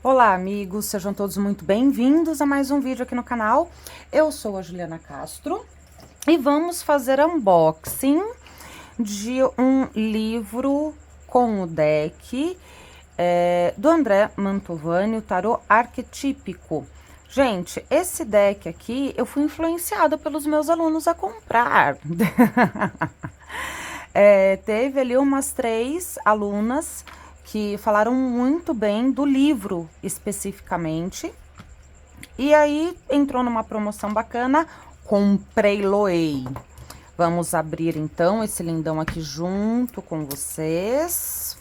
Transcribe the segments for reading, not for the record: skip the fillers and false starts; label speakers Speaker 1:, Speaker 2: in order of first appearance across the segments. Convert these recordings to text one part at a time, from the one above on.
Speaker 1: Olá, amigos, sejam todos muito bem-vindos a mais um vídeo aqui no canal. Eu sou a Juliana Castro e vamos fazer unboxing de um livro com o deck do André Mantovani, o Tarô Arquetípico. Gente, esse deck aqui eu fui influenciada pelos meus alunos a comprar. Teve ali umas 3 alunas que falaram muito bem do livro especificamente. E aí entrou numa promoção bacana, comprei-loei. Vamos abrir então esse lindão aqui junto com vocês.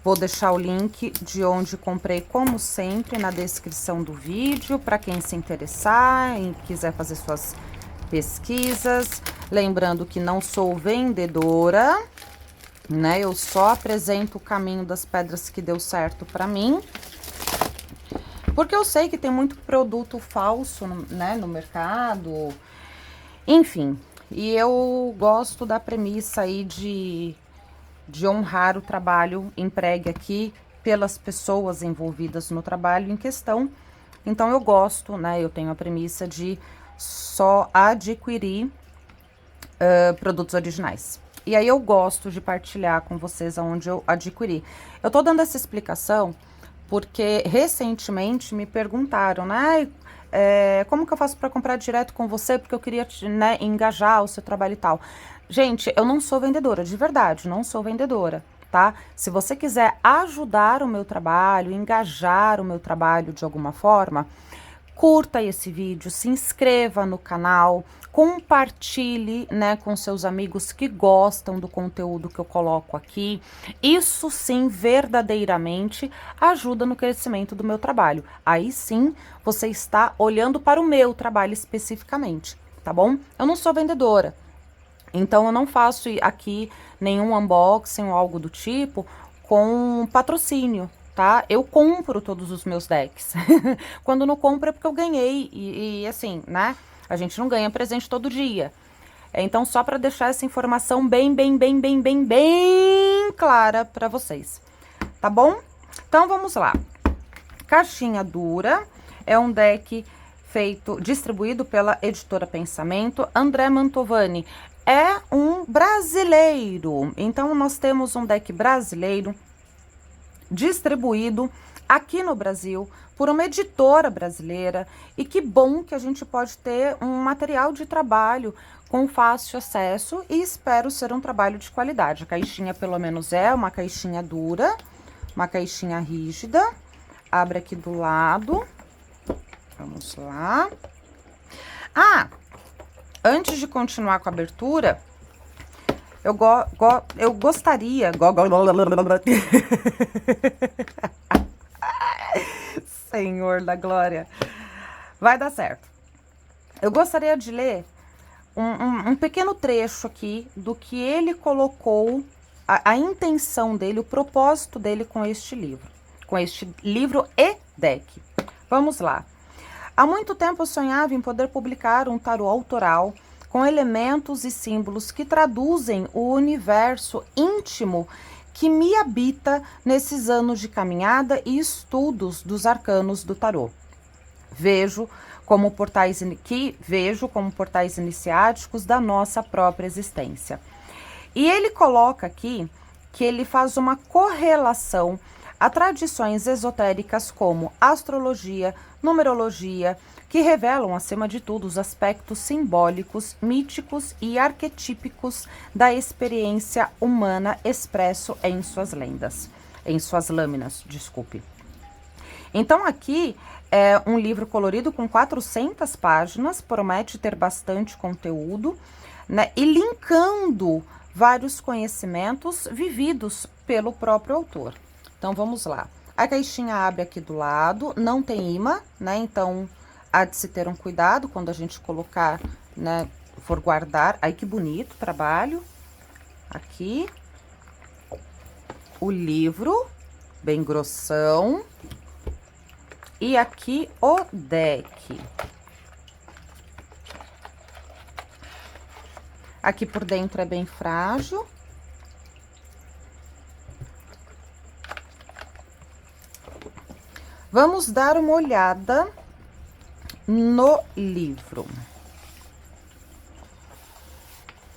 Speaker 1: Vou deixar o link de onde comprei, como sempre, na descrição do vídeo, para quem se interessar e quiser fazer suas pesquisas. Lembrando que não sou vendedora, né? Eu só apresento o caminho das pedras que deu certo para mim. Porque eu sei que tem muito produto falso, né, no mercado. Enfim, e eu gosto da premissa aí de honrar o trabalho entregue aqui pelas pessoas envolvidas no trabalho em questão. Então eu gosto, né? Eu tenho a premissa de só adquirir produtos originais. E aí eu gosto de partilhar com vocês aonde eu adquiri. Eu tô dando essa explicação porque recentemente me perguntaram, né? Como que eu faço para comprar direto com você? Porque eu queria, né, engajar o seu trabalho e tal. Gente, eu não sou vendedora, de verdade, não sou vendedora, tá? Se você quiser ajudar o meu trabalho, engajar o meu trabalho de alguma forma, curta esse vídeo, se inscreva no canal, compartilhe, né, com seus amigos que gostam do conteúdo que eu coloco aqui. Isso sim, verdadeiramente ajuda no crescimento do meu trabalho. Aí sim, você está olhando para o meu trabalho especificamente, tá bom? Eu não sou vendedora, então eu não faço aqui nenhum unboxing ou algo do tipo com patrocínio, tá? Eu compro todos os meus decks. Quando não compro é porque eu ganhei e assim, né? A gente não ganha presente todo dia. Então só para deixar essa informação bem clara para vocês, tá bom? Então vamos lá. Caixinha dura é um deck distribuído pela editora Pensamento. André Mantovani é um brasileiro, então nós temos um deck brasileiro distribuído aqui no Brasil por uma editora brasileira, e que bom que a gente pode ter um material de trabalho com fácil acesso e espero ser um trabalho de qualidade. A caixinha pelo menos é uma caixinha dura, uma caixinha rígida. Abre aqui do lado. Vamos lá. Antes de continuar com a abertura, eu gostaria... Senhor da glória. Vai dar certo. Eu gostaria de ler um pequeno trecho aqui do que ele colocou, a intenção dele, o propósito dele com este livro e deck. Vamos lá. Há muito tempo eu sonhava em poder publicar um tarô autoral com elementos e símbolos que traduzem o universo íntimo que me habita nesses anos de caminhada e estudos dos arcanos do tarô. Vejo como portais iniciáticos da nossa própria existência. E ele coloca aqui que ele faz uma correlação a tradições esotéricas como astrologia, numerologia, que revelam, acima de tudo, os aspectos simbólicos, míticos e arquetípicos da experiência humana expresso em suas lâminas, desculpe. Então aqui é um livro colorido com 400 páginas, promete ter bastante conteúdo, né, e linkando vários conhecimentos vividos pelo próprio autor. Então vamos lá. A caixinha abre aqui do lado, não tem imã, né? Então há de se ter um cuidado quando a gente colocar, né? For guardar. Ai, que bonito o trabalho. Aqui. O livro, bem grossão. E aqui o deck. Aqui por dentro é bem frágil. Vamos dar uma olhada no livro.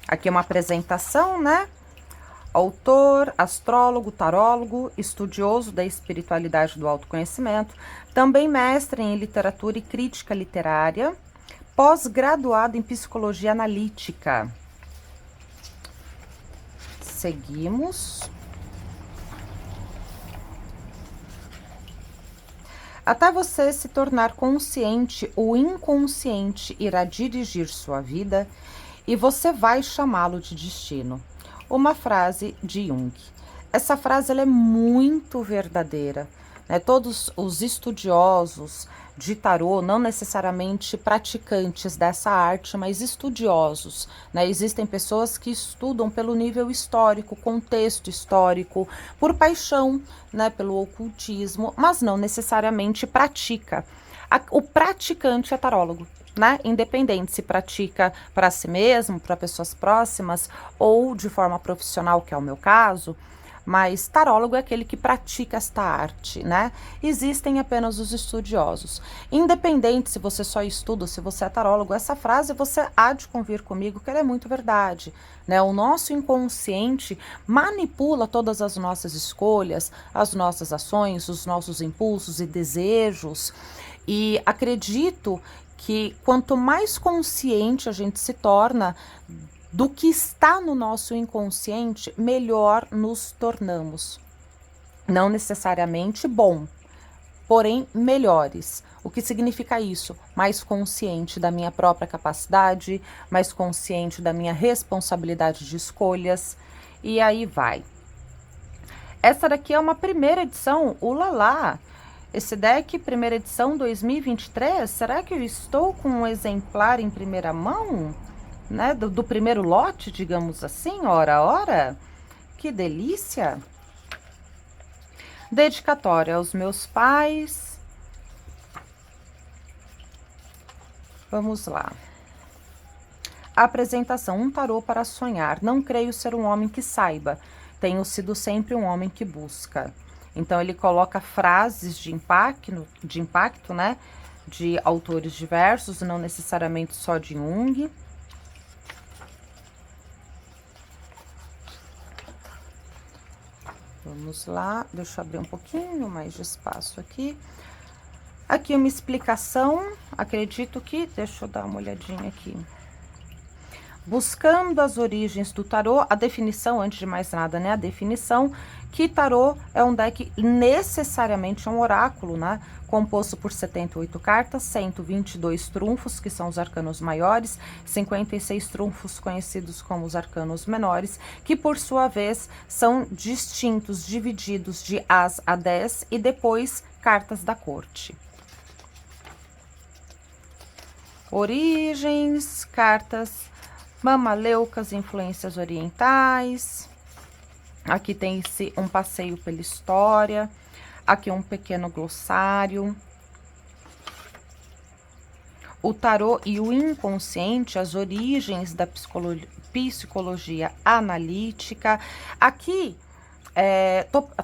Speaker 1: Aqui é uma apresentação, né? Autor, astrólogo, tarólogo, estudioso da espiritualidade do autoconhecimento, também mestre em literatura e crítica literária, pós-graduado em psicologia analítica. Seguimos. Até você se tornar consciente, o inconsciente irá dirigir sua vida e você vai chamá-lo de destino. Uma frase de Jung. Essa frase ela é muito verdadeira, né? Todos os estudiosos de tarô, não necessariamente praticantes dessa arte, mas estudiosos, né? Existem pessoas que estudam pelo nível histórico, contexto histórico, por paixão, né? Pelo ocultismo, mas não necessariamente pratica. O praticante é tarólogo, né? Independente se pratica para si mesmo, para pessoas próximas ou de forma profissional, que é o meu caso, mas tarólogo é aquele que pratica esta arte, né? Existem apenas os estudiosos. Independente se você só estuda ou se você é tarólogo, essa frase você há de convir comigo que ela é muito verdade, né? O nosso inconsciente manipula todas as nossas escolhas, as nossas ações, os nossos impulsos e desejos. E acredito que quanto mais consciente a gente se torna do que está no nosso inconsciente, melhor nos tornamos. Não necessariamente bom, porém melhores. O que significa isso? Mais consciente da minha própria capacidade, mais consciente da minha responsabilidade de escolhas, e aí vai. Essa daqui é uma primeira edição, ulalá! Esse deck, primeira edição 2023, será que eu estou com um exemplar em primeira mão? Né? Do primeiro lote, digamos assim, ora. Que delícia! Dedicatória aos meus pais. Vamos lá. Apresentação, um tarô para sonhar. Não creio ser um homem que saiba. Tenho sido sempre um homem que busca. Então, ele coloca frases de impacto, né? De autores diversos, não necessariamente só de Jung. Vamos lá, deixa eu abrir um pouquinho mais de espaço aqui. Aqui uma explicação, acredito que... Deixa eu dar uma olhadinha aqui. Buscando as origens do tarô, a definição, antes de mais nada, né? A definição que tarô é um deck necessariamente um oráculo, né? Composto por 78 cartas, 122 trunfos, que são os arcanos maiores, 56 trunfos conhecidos como os arcanos menores, que por sua vez são distintos, divididos de As a 10 e depois cartas da corte. Origens, cartas mamaleucas, influências orientais. Aqui tem um passeio pela história. Aqui um pequeno glossário. O tarô e o inconsciente, as origens da psicologia analítica. Aqui,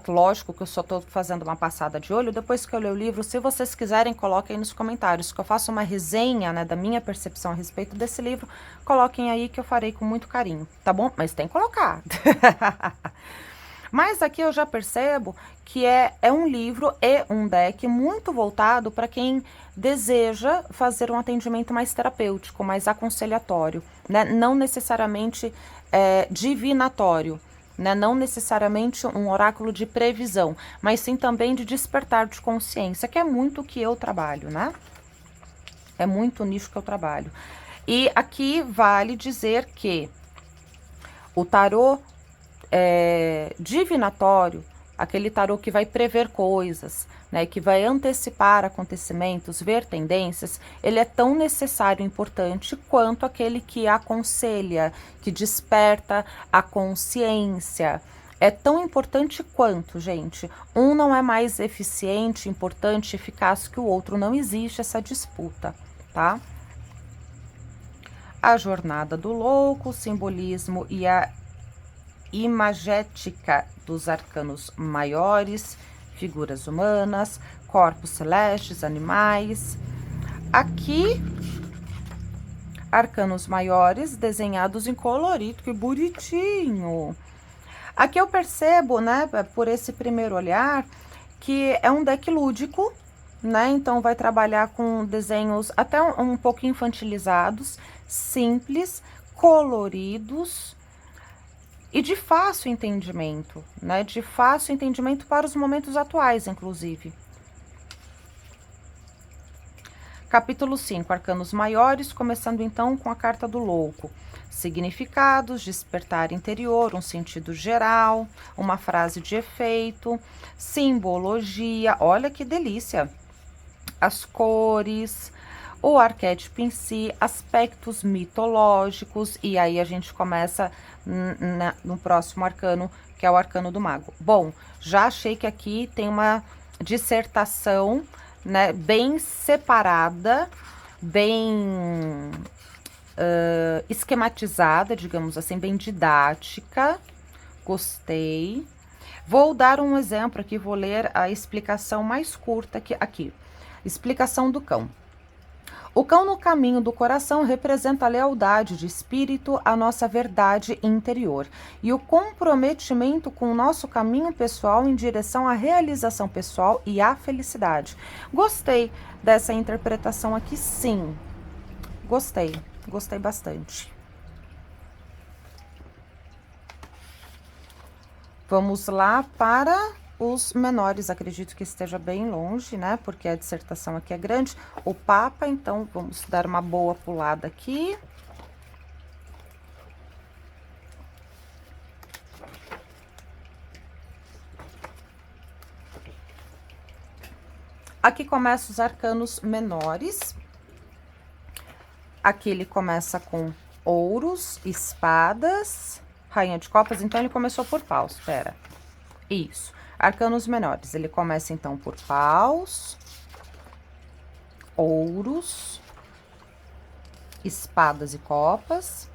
Speaker 1: lógico que eu só tô fazendo uma passada de olho. Depois que eu ler o livro, se vocês quiserem, coloquem aí nos comentários, que eu faço uma resenha, né, da minha percepção a respeito desse livro. Coloquem aí que eu farei com muito carinho, tá bom? Mas tem que colocar. Mas aqui eu já percebo que é um livro e um deck muito voltado para quem deseja fazer um atendimento mais terapêutico, mais aconselhatório, né? Não necessariamente divinatório, né? Não necessariamente um oráculo de previsão, mas sim também de despertar de consciência, que é muito o que eu trabalho, né? É muito o nicho que eu trabalho. E aqui vale dizer que o tarô divinatório, aquele tarô que vai prever coisas, né, que vai antecipar acontecimentos, ver tendências, ele é tão necessário e importante quanto aquele que aconselha, que desperta a consciência. É tão importante quanto, gente. Um não é mais eficiente, importante, eficaz que o outro. Não existe essa disputa, tá? A jornada do louco, o simbolismo e a imagética dos arcanos maiores, figuras humanas, corpos celestes, animais. Aqui, arcanos maiores desenhados em colorido, que bonitinho! Aqui eu percebo, né, por esse primeiro olhar, que é um deck lúdico, né? Então vai trabalhar com desenhos até um pouco infantilizados, simples, coloridos e de fácil entendimento, né? De fácil entendimento para os momentos atuais, inclusive. Capítulo 5, Arcanos Maiores, começando então com a carta do Louco. Significados, despertar interior, um sentido geral, uma frase de efeito, simbologia, olha que delícia! As cores, o arquétipo em si, aspectos mitológicos, e aí a gente começa no próximo arcano, que é o arcano do mago. Bom, já achei que aqui tem uma dissertação, né, bem separada, bem esquematizada, digamos assim, bem didática. Gostei. Vou dar um exemplo aqui, vou ler a explicação mais curta aqui. Explicação do cão. O cão no caminho do coração representa a lealdade de espírito à nossa verdade interior e o comprometimento com o nosso caminho pessoal em direção à realização pessoal e à felicidade. Gostei dessa interpretação aqui, sim. Gostei bastante. Vamos lá para os menores, acredito que esteja bem longe, né? Porque a dissertação aqui é grande. O Papa, então, vamos dar uma boa pulada aqui. Aqui começa os arcanos menores. Aqui ele começa com ouros, espadas, rainha de copas. Então, ele começou por paus, espera. Isso. Arcanos menores, ele começa então por paus, ouros, espadas e copas.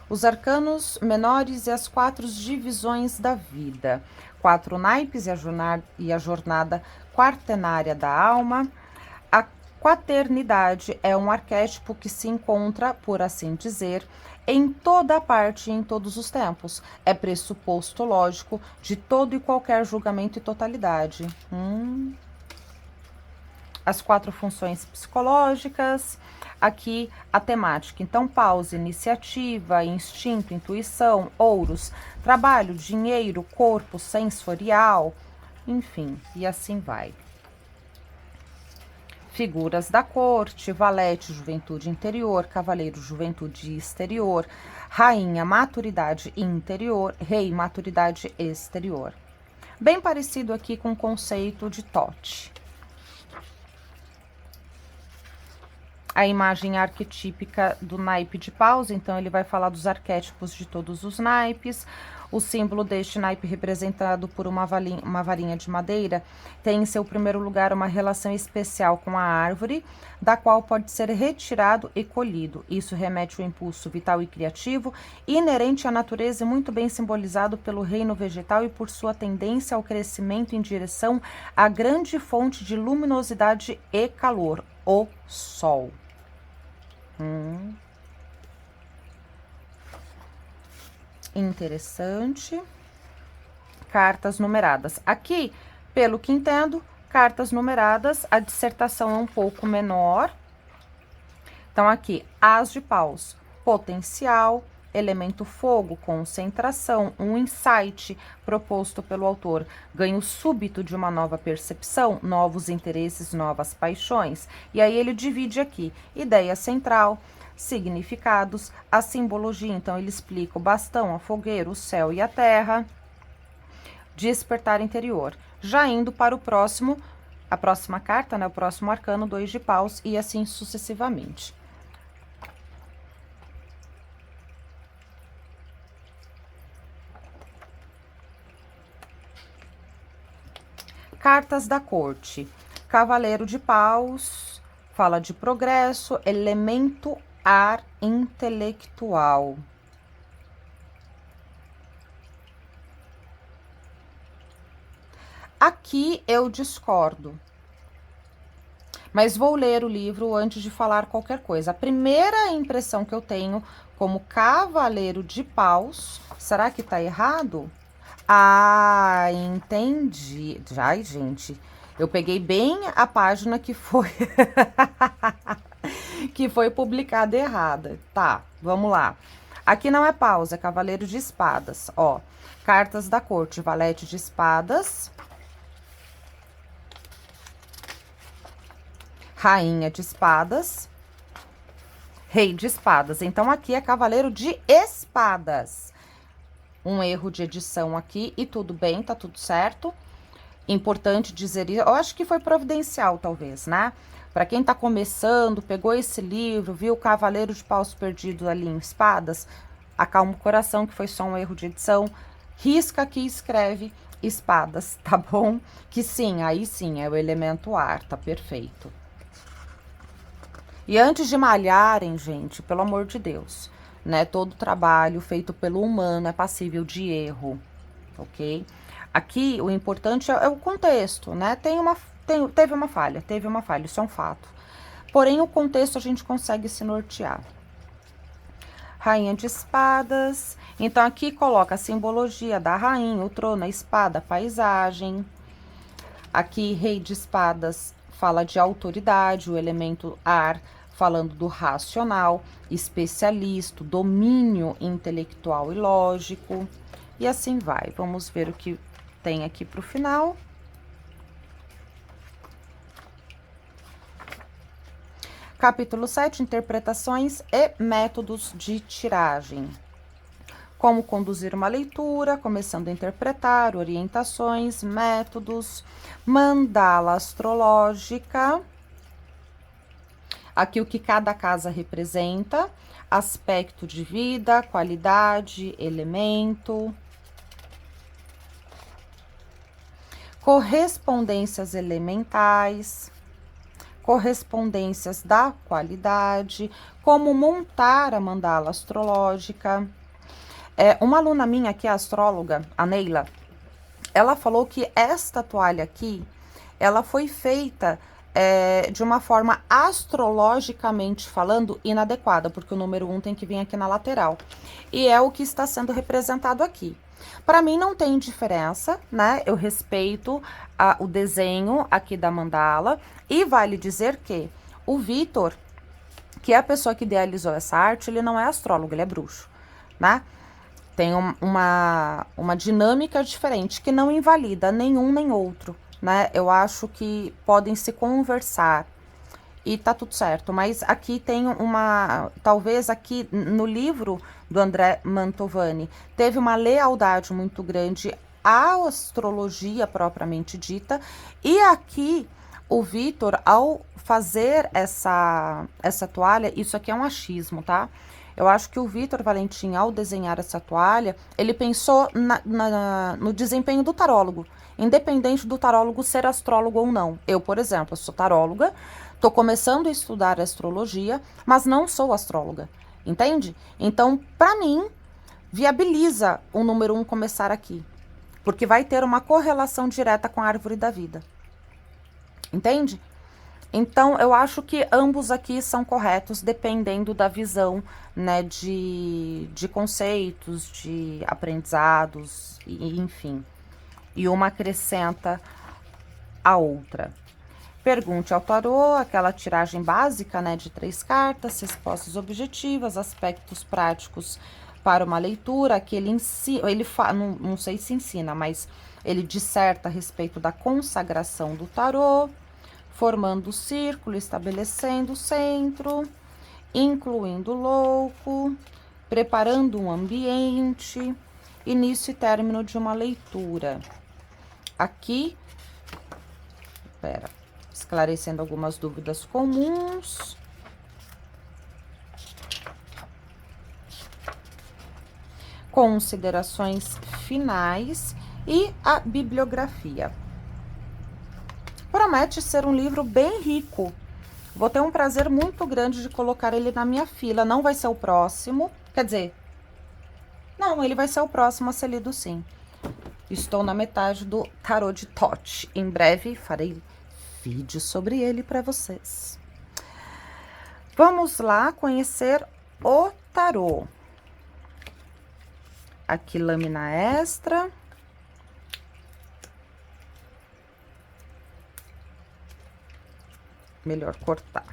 Speaker 1: Os arcanos menores e as 4 divisões da vida. 4 naipes e a jornada quaternária da alma. A quaternidade é um arquétipo que se encontra, por assim dizer, em toda parte e em todos os tempos. É pressuposto lógico de todo e qualquer julgamento e totalidade. As 4 funções psicológicas, aqui a temática. Então, pausa, iniciativa, instinto, intuição, ouros, trabalho, dinheiro, corpo, sensorial, enfim, e assim vai. Figuras da corte, valete, juventude interior, cavaleiro, juventude exterior, rainha, maturidade interior, rei, maturidade exterior. Bem parecido aqui com o conceito de Tote. A imagem arquetípica do naipe de paus, então ele vai falar dos arquétipos de todos os naipes. O símbolo deste naipe, representado por uma varinha de madeira, tem em seu primeiro lugar uma relação especial com a árvore, da qual pode ser retirado e colhido. Isso remete ao impulso vital e criativo, inerente à natureza e muito bem simbolizado pelo reino vegetal e por sua tendência ao crescimento em direção à grande fonte de luminosidade e calor, o sol. Interessante. Cartas numeradas. Aqui, pelo que entendo, cartas numeradas, a dissertação é um pouco menor. Então, aqui, as de paus, potencial, elemento fogo, concentração, um insight proposto pelo autor, ganho súbito de uma nova percepção, novos interesses, novas paixões. E aí ele divide aqui, ideia central, significados, a simbologia. Então ele explica o bastão, a fogueira, o céu e a terra, despertar interior. Já indo para o próximo, a próxima carta, né, o próximo arcano, 2 de paus e assim sucessivamente. Cartas da corte. Cavaleiro de paus, fala de progresso, elemento ar intelectual. Aqui eu discordo. Mas vou ler o livro antes de falar qualquer coisa. A primeira impressão que eu tenho como Cavaleiro de Paus... Será que tá errado? Ah, entendi. Ai, gente, eu peguei bem a página que foi... que foi publicada errada. Tá, vamos lá. Aqui não é paus, é Cavaleiro de Espadas. Ó, cartas da corte, valete de espadas... Rainha de espadas, rei de espadas. Então, aqui é cavaleiro de espadas. Um erro de edição aqui e tudo bem, tá tudo certo. Importante dizer isso. Eu acho que foi providencial, talvez, né? Para quem tá começando, pegou esse livro, viu o cavaleiro de paus perdido ali em espadas, acalma o coração que foi só um erro de edição. Risca aqui e escreve espadas, tá bom? Que sim, aí sim, é o elemento ar, tá perfeito. E antes de malharem, gente, pelo amor de Deus, né? Todo trabalho feito pelo humano é passível de erro, ok? Aqui, o importante é o contexto, né? Teve uma falha, isso é um fato. Porém, o contexto a gente consegue se nortear. Rainha de espadas. Então, aqui coloca a simbologia da rainha, o trono, a espada, a paisagem. Aqui, rei de espadas fala de autoridade, o elemento ar, falando do racional, especialista, domínio intelectual e lógico, e assim vai. Vamos ver o que tem aqui para o final. Capítulo 7, interpretações e métodos de tiragem. Como conduzir uma leitura, começando a interpretar, orientações, métodos, mandala astrológica, aqui o que cada casa representa, aspecto de vida, qualidade, elemento, correspondências elementais, correspondências da qualidade, como montar a mandala astrológica. Uma aluna minha que é astróloga, a Neila, ela falou que esta toalha aqui, ela foi feita de uma forma astrologicamente falando inadequada, porque o número 1 tem que vir aqui na lateral. E é o que está sendo representado aqui. Para mim não tem diferença, né? Eu respeito o desenho aqui da mandala e vale dizer que o Vitor, que é a pessoa que idealizou essa arte, ele não é astrólogo, ele é bruxo, né? Tem uma dinâmica diferente, que não invalida nenhum nem outro, né? Eu acho que podem se conversar e tá tudo certo. Mas aqui tem talvez aqui no livro do André Mantovani, teve uma lealdade muito grande à astrologia propriamente dita. E aqui o Vitor, ao fazer essa toalha, isso aqui é um achismo, tá? Eu acho que o Vitor Valentim, ao desenhar essa toalha, ele pensou no desempenho do tarólogo, independente do tarólogo ser astrólogo ou não. Eu, por exemplo, sou taróloga, estou começando a estudar astrologia, mas não sou astróloga, entende? Então, para mim, viabiliza o número 1 começar aqui, porque vai ter uma correlação direta com a árvore da vida, entende? Então, eu acho que ambos aqui são corretos, dependendo da visão, né, de conceitos, de aprendizados, e, enfim. E uma acrescenta a outra. Pergunte ao tarô, aquela tiragem básica, né, de 3 cartas, respostas objetivas, aspectos práticos para uma leitura. Aqui ele ensina, não sei se ensina, mas ele disserta a respeito da consagração do tarô, formando o círculo, estabelecendo o centro, incluindo o louco, preparando um ambiente, início e término de uma leitura. Aqui, esclarecendo algumas dúvidas comuns. Considerações finais e a bibliografia. Promete ser um livro bem rico. Vou ter um prazer muito grande de colocar ele na minha fila. Não vai ser o próximo, quer dizer, não, ele vai ser o próximo a ser lido sim. Estou na metade do tarô de Thoth. Em breve farei vídeo sobre ele para vocês. Vamos lá conhecer o tarô. Aqui lâmina extra. Melhor cortar.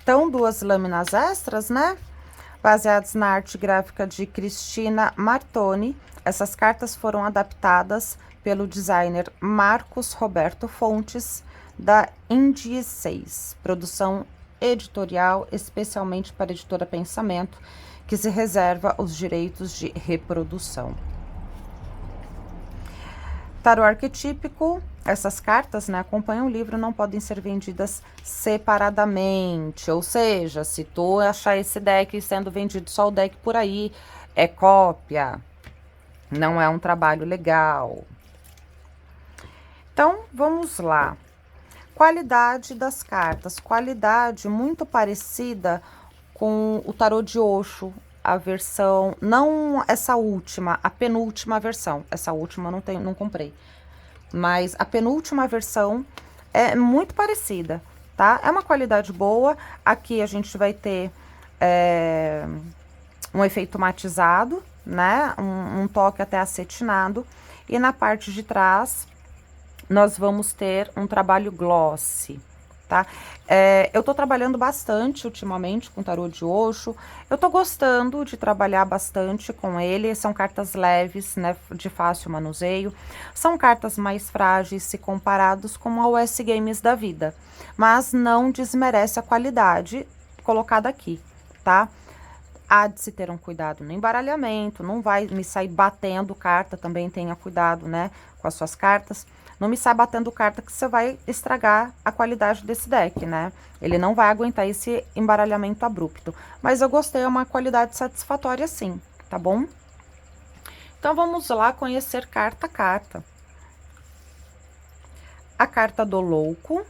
Speaker 1: Então, duas lâminas extras, né? Baseadas na arte gráfica de Cristina Martoni. Essas cartas foram adaptadas pelo designer Marcos Roberto Fontes, da Indie 6, produção editorial especialmente para a editora Pensamento, que se reserva os direitos de reprodução. Tarô arquetípico, essas cartas, né, acompanham o livro, não podem ser vendidas separadamente, ou seja, se tu achar esse deck sendo vendido só o deck por aí, é cópia, não é um trabalho legal. Então, vamos lá. Qualidade das cartas, qualidade muito parecida com o tarô de Osho, a versão, não essa última, a penúltima versão, essa última eu não comprei, mas a penúltima versão é muito parecida, tá? É uma qualidade boa. Aqui a gente vai ter um efeito matizado, né? Um toque até acetinado, e na parte de trás nós vamos ter um trabalho glossy, tá? Eu tô trabalhando bastante ultimamente com tarô de Osho, eu tô gostando de trabalhar bastante com ele. São cartas leves, né, de fácil manuseio, são cartas mais frágeis se comparados com a US Games da vida, mas não desmerece a qualidade colocada aqui, tá? Há de se ter um cuidado no embaralhamento, não vai me sair batendo carta, também tenha cuidado, né, com as suas cartas. Não me sai batendo carta que você vai estragar a qualidade desse deck, né? Ele não vai aguentar esse embaralhamento abrupto. Mas eu gostei, é uma qualidade satisfatória sim, tá bom? Então, vamos lá conhecer carta a carta. A carta do louco.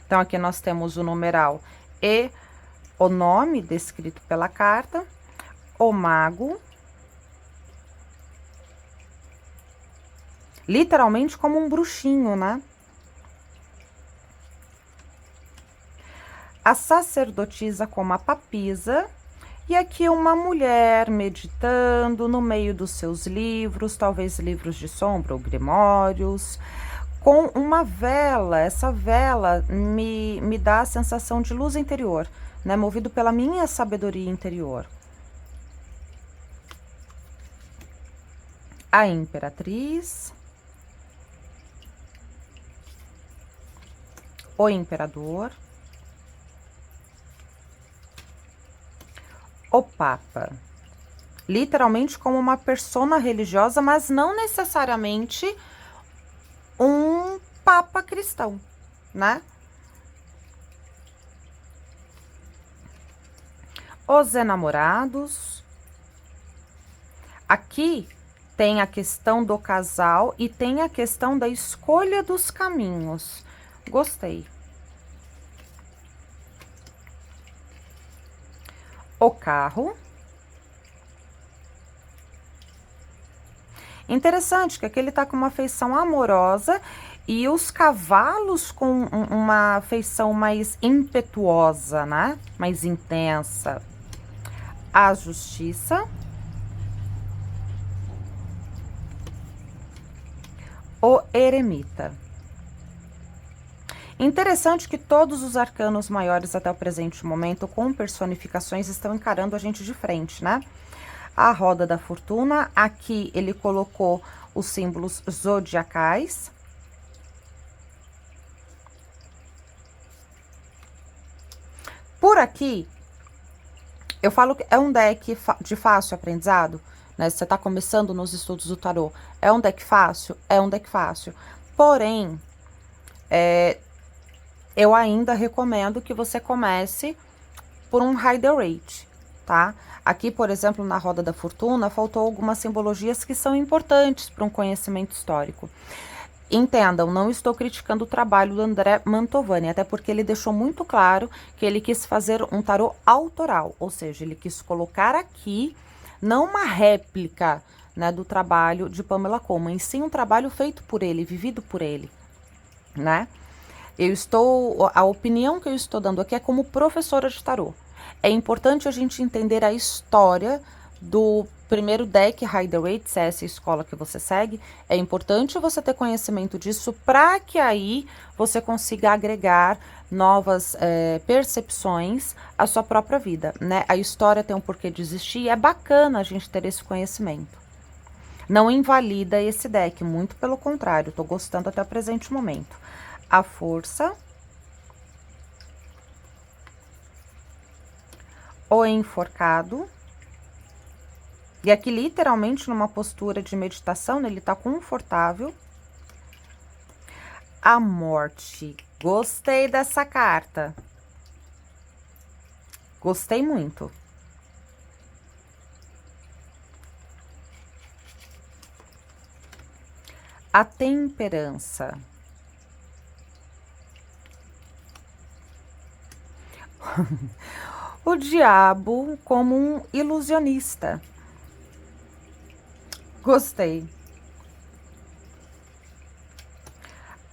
Speaker 1: Então, aqui nós temos o numeral e o nome descrito pela carta. O mago. Literalmente como um bruxinho, né? A sacerdotisa como a papisa. E aqui uma mulher meditando no meio dos seus livros, talvez livros de sombra ou grimórios, com uma vela. Essa vela me dá a sensação de luz interior, né? Movido pela minha sabedoria interior. A imperatriz. O imperador, o papa, literalmente como uma persona religiosa, mas não necessariamente um papa cristão, né? Os enamorados. Aqui tem a questão do casal e tem a questão da escolha dos caminhos. Gostei. O carro. Interessante que aqui ele tá com uma feição amorosa e os cavalos com uma feição mais impetuosa, né? Mais intensa. A justiça. O eremita. Interessante que todos os arcanos maiores até o presente momento, com personificações, estão encarando a gente de frente, né? A roda da fortuna, aqui ele colocou os símbolos zodiacais. Por aqui, eu falo que é um deck de fácil aprendizado, né? Se você tá começando nos estudos do tarô, é um deck fácil? É um deck fácil. Porém, eu ainda recomendo que você comece por um Rider-Waite, tá? Aqui, por exemplo, na Roda da Fortuna, faltou algumas simbologias que são importantes para um conhecimento histórico. Entendam, não estou criticando o trabalho do André Mantovani, até porque ele deixou muito claro que ele quis fazer um tarô autoral, ou seja, ele quis colocar aqui não uma réplica, né, do trabalho de Pamela Colman, e sim um trabalho feito por ele, vivido por ele, né? A opinião que eu estou dando aqui é como professora de tarô. É importante a gente entender a história do primeiro deck Rider-Waite, se é essa escola que você segue. É importante você ter conhecimento disso para que aí você consiga agregar novas percepções à sua própria vida, né? A história tem um porquê de existir e é bacana a gente ter esse conhecimento. Não invalida esse deck, muito pelo contrário, estou gostando até o presente momento. A força, o enforcado, e aqui literalmente numa postura de meditação, né, ele tá confortável. A morte, gostei dessa carta, gostei muito. A temperança. O diabo como um ilusionista. Gostei.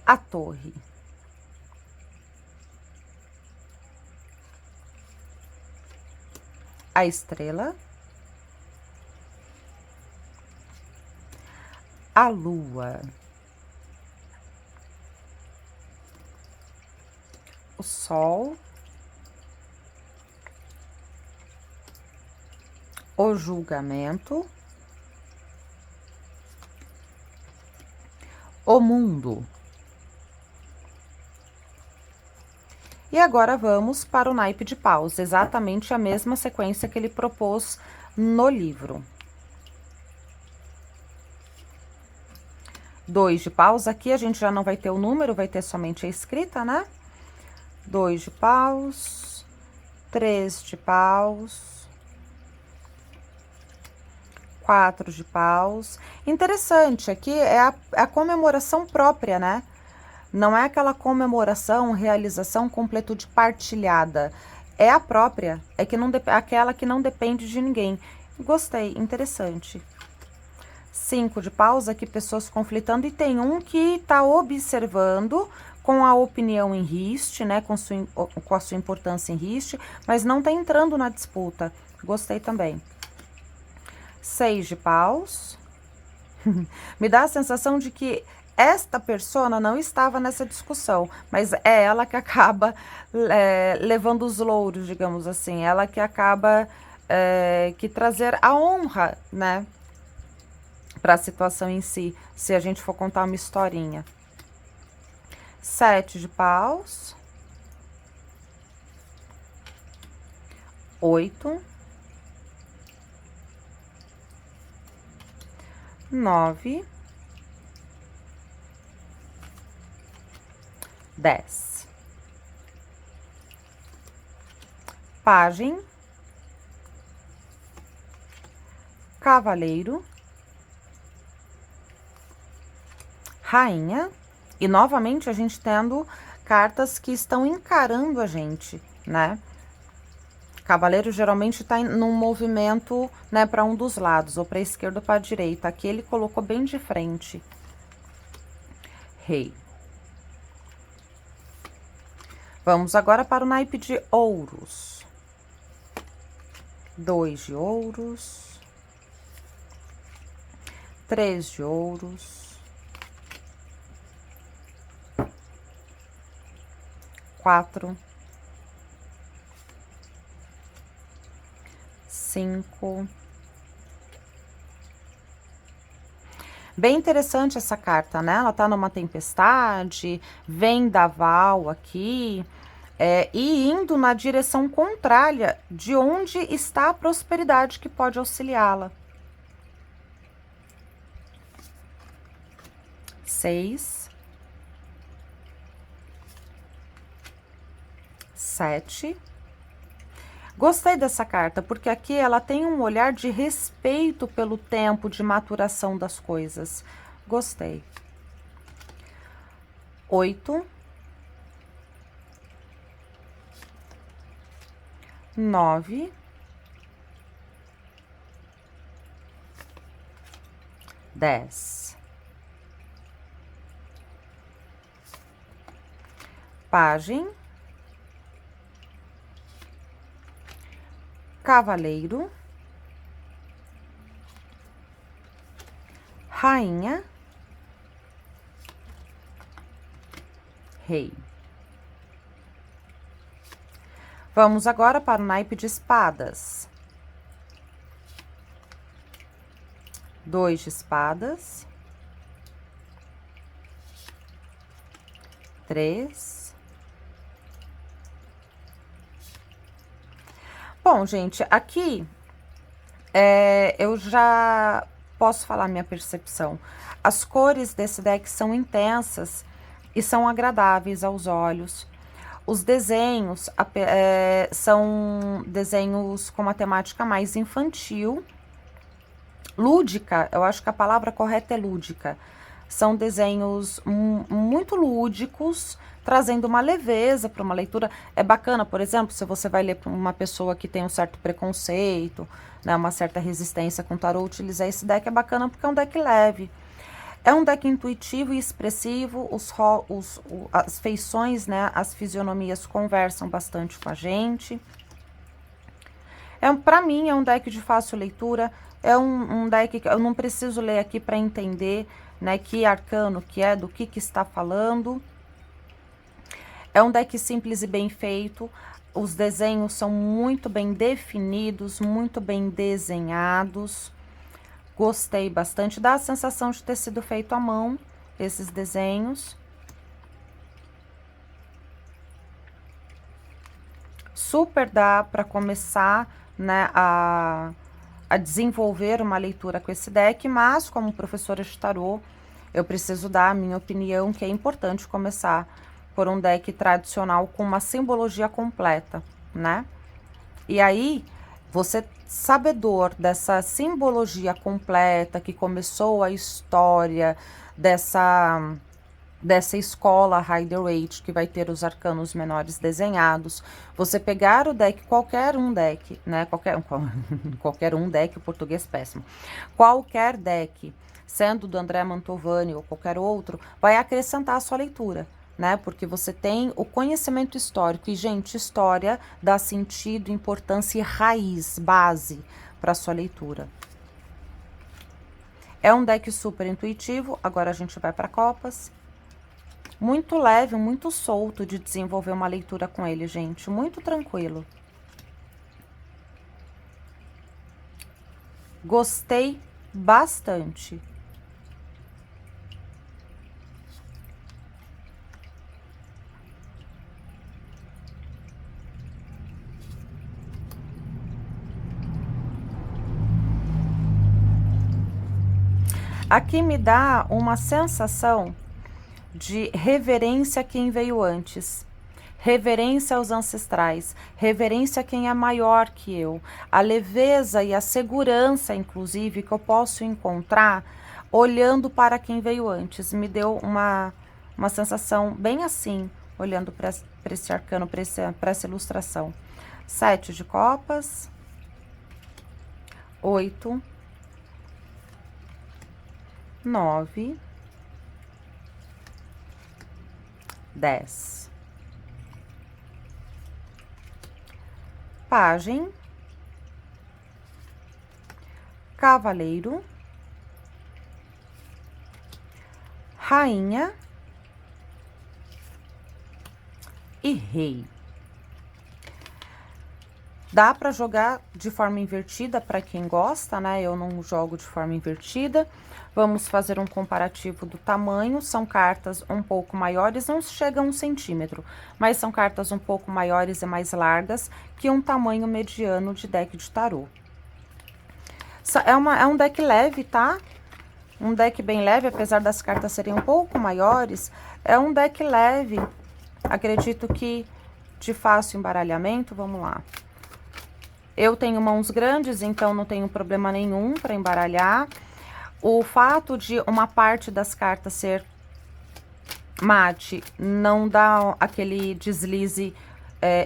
Speaker 1: A torre. A estrela. A lua. O sol. O julgamento. O mundo. E agora vamos para o naipe de paus, exatamente a mesma sequência que ele propôs no livro. 2 de paus, aqui a gente já não vai ter o número, vai ter somente a escrita, né? 2 de paus, 3 de paus, 4 de paus. Interessante, aqui é a comemoração própria, né? Não é aquela comemoração, realização, completude partilhada. É a própria, é que não aquela que não depende de ninguém. Gostei, interessante. 5 de paus, aqui pessoas conflitando, e tem um que está observando com a opinião em riste, né, com a sua importância em riste, mas não está entrando na disputa. Gostei também. 6 de paus. Me dá a sensação de que esta persona não estava nessa discussão, mas é ela que acaba levando os louros, digamos assim, ela que acaba que trazer a honra, né, para a situação em si, se a gente for contar uma historinha. 7 de paus. 8. 9. 10. Pajem. Cavaleiro. Rainha. E novamente a gente tendo cartas que estão encarando a gente, né? Cavaleiro geralmente está num movimento, né, para um dos lados, ou para a esquerda ou para a direita. Aqui ele colocou bem de frente. Rei. Vamos agora para o naipe de ouros. 2 de ouros. 3 de ouros. 4. 5. Bem interessante essa carta, né? Ela tá numa tempestade, vendaval aqui, e indo na direção contrária de onde está a prosperidade que pode auxiliá-la. 6. 7. Gostei dessa carta, porque aqui ela tem um olhar de respeito pelo tempo de maturação das coisas. Gostei. 8, 9, 10. Pajem, cavaleiro, rainha, rei. Vamos agora para o naipe de espadas. 2 de espadas. 3. Bom, gente, aqui eu já posso falar minha percepção. As cores desse deck são intensas e são agradáveis aos olhos. Os desenhos são desenhos com uma temática mais infantil, lúdica, eu acho que a palavra correta é lúdica. São desenhos muito lúdicos, trazendo uma leveza para uma leitura. É bacana, por exemplo, se você vai ler para uma pessoa que tem um certo preconceito, né, uma certa resistência com tarô, utilizar esse deck é bacana porque é um deck leve. É um deck intuitivo e expressivo, as feições, né, as fisionomias conversam bastante com a gente. Para mim, é um deck de fácil leitura, é um deck que eu não preciso ler aqui para entender, né, que arcano que é, do que está falando. É um deck simples e bem feito, os desenhos são muito bem definidos, muito bem desenhados. Gostei bastante, dá a sensação de ter sido feito à mão, esses desenhos. Super dá para começar, né, a desenvolver uma leitura com esse deck, mas como professora de tarô, eu preciso dar a minha opinião que é importante começar por um deck tradicional com uma simbologia completa, né? E aí, você sabedor dessa simbologia completa que começou a história dessa escola Rider-Waite, que vai ter os arcanos menores desenhados, você pegar o deck, qualquer um deck, né, qualquer um deck, português péssimo, qualquer deck, sendo do André Mantovani ou qualquer outro, vai acrescentar a sua leitura, né, porque você tem o conhecimento histórico, e gente, história dá sentido, importância e raiz, base para a sua leitura. É um deck super intuitivo, agora a gente vai para copas. Muito leve, muito solto de desenvolver uma leitura com ele, gente. Muito tranquilo. Gostei bastante. Aqui me dá uma sensação de reverência a quem veio antes, reverência aos ancestrais, reverência a quem é maior que eu, a leveza e a segurança, inclusive, que eu posso encontrar olhando para quem veio antes. Me deu uma sensação bem assim, olhando para esse arcano, para essa ilustração. 7 de copas, 8, 9, 10. Pajem, cavaleiro, rainha e rei. Dá para jogar de forma invertida para quem gosta, né? Eu não jogo de forma invertida. Vamos fazer um comparativo do tamanho. São cartas um pouco maiores, não chega a 1 centímetro, mas são cartas um pouco maiores e mais largas que um tamanho mediano de deck de tarô. É um deck leve, tá? Um deck bem leve, apesar das cartas serem um pouco maiores. É um deck leve. Acredito que de fácil embaralhamento, vamos lá. Eu tenho mãos grandes, então não tenho problema nenhum para embaralhar. O fato de uma parte das cartas ser mate não dá aquele deslize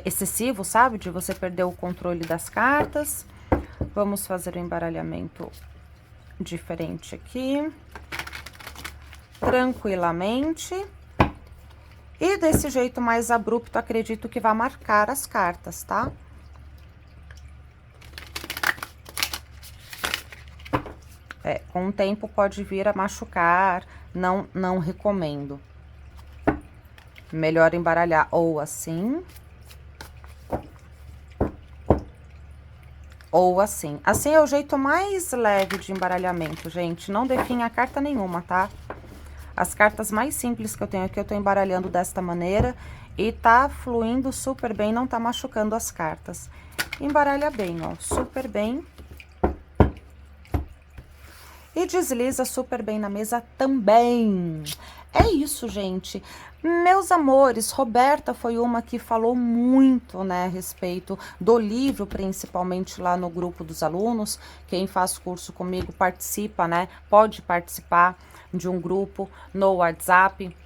Speaker 1: excessivo, sabe? De você perder o controle das cartas. Vamos fazer o embaralhamento diferente aqui. Tranquilamente. E desse jeito mais abrupto, acredito que vai marcar as cartas, tá? Com o tempo pode vir a machucar, não recomendo. Melhor embaralhar ou assim, ou assim. Assim é o jeito mais leve de embaralhamento, gente. Não definha carta nenhuma, tá? As cartas mais simples que eu tenho aqui, eu tô embaralhando desta maneira e tá fluindo super bem, não tá machucando as cartas. Embaralha bem, ó, super bem. E desliza super bem na mesa também. É isso, gente. Meus amores, Roberta foi uma que falou muito, né, a respeito do livro, principalmente lá no grupo dos alunos. Quem faz curso comigo participa, né, pode participar de um grupo no WhatsApp,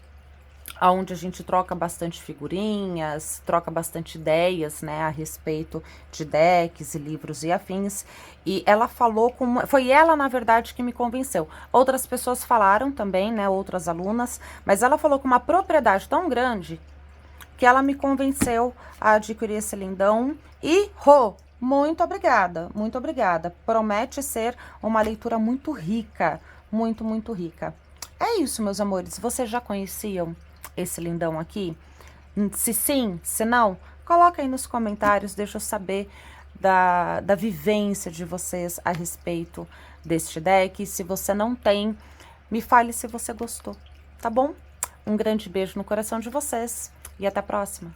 Speaker 1: onde a gente troca bastante figurinhas, troca bastante ideias, né, a respeito de decks e livros e afins. E ela falou como... Foi ela, na verdade, que me convenceu. Outras pessoas falaram também, né, outras alunas, mas ela falou com uma propriedade tão grande que ela me convenceu a adquirir esse lindão. E, muito obrigada, muito obrigada. Promete ser uma leitura muito rica, muito, muito rica. É isso, meus amores. Vocês já conheciam esse lindão aqui? Se sim, se não, coloca aí nos comentários, deixa eu saber da vivência de vocês a respeito deste deck. Se você não tem, me fale se você gostou, tá bom? Um grande beijo no coração de vocês e até a próxima!